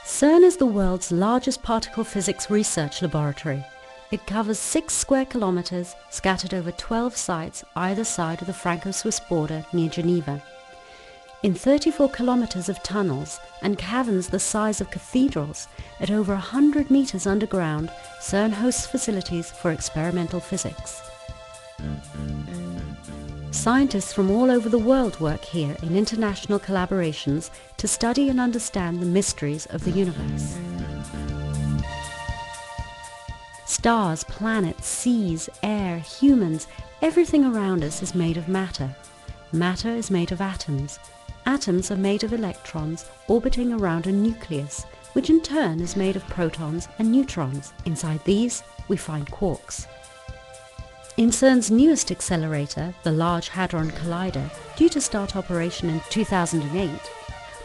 CERN is the world's largest particle physics research laboratory. It covers 6 square kilometers, scattered over 12 sites either side of the Franco-Swiss border near Geneva. In 34 kilometers of tunnels and caverns the size of cathedrals, at over 100 meters underground, CERN hosts facilities for experimental physics. Scientists from all over the world work here in international collaborations to study and understand the mysteries of the universe. Stars, planets, seas, air, humans, everything around us is made of matter. Matter is made of atoms. Atoms are made of electrons orbiting around a nucleus, which in turn is made of protons and neutrons. Inside these, we find quarks. In CERN's newest accelerator, the Large Hadron Collider, due to start operation in 2008,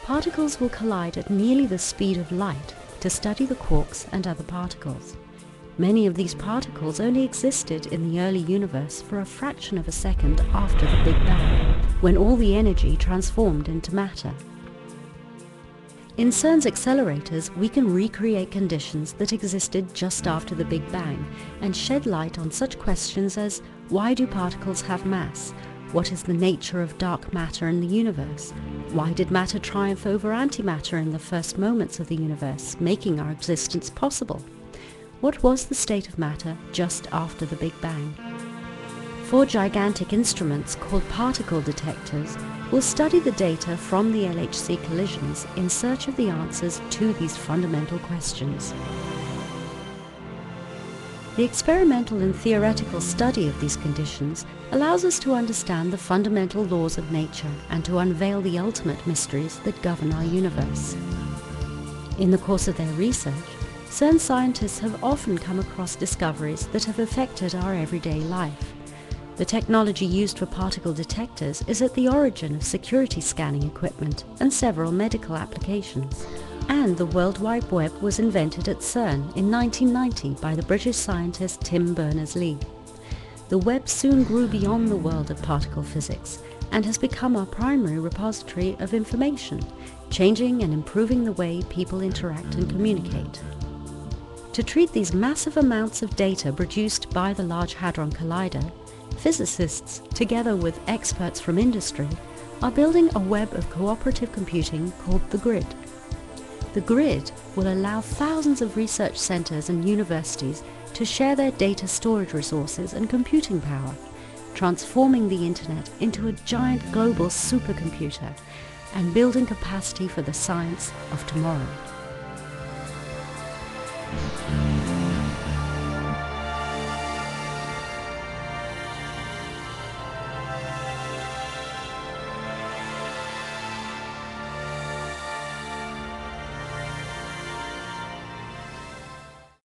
particles will collide at nearly the speed of light to study the quarks and other particles. Many of these particles only existed in the early universe for a fraction of a second after the Big Bang, when all the energy transformed into matter. In CERN's accelerators, we can recreate conditions that existed just after the Big Bang and shed light on such questions as, why do particles have mass? What is the nature of dark matter in the universe? Why did matter triumph over antimatter in the first moments of the universe, making our existence possible? What was the state of matter just after the Big Bang? 4 gigantic instruments called particle detectors will study the data from the LHC collisions in search of the answers to these fundamental questions. The experimental and theoretical study of these conditions allows us to understand the fundamental laws of nature and to unveil the ultimate mysteries that govern our universe. In the course of their research, CERN scientists have often come across discoveries that have affected our everyday life. The technology used for particle detectors is at the origin of security scanning equipment and several medical applications. And the World Wide Web was invented at CERN in 1990 by the British scientist Tim Berners-Lee. The web soon grew beyond the world of particle physics and has become our primary repository of information, changing and improving the way people interact and communicate. To treat these massive amounts of data produced by the Large Hadron Collider, physicists, together with experts from industry, are building a web of cooperative computing called the Grid. The Grid will allow thousands of research centers and universities to share their data storage resources and computing power, transforming the internet into a giant global supercomputer and building capacity for the science of tomorrow.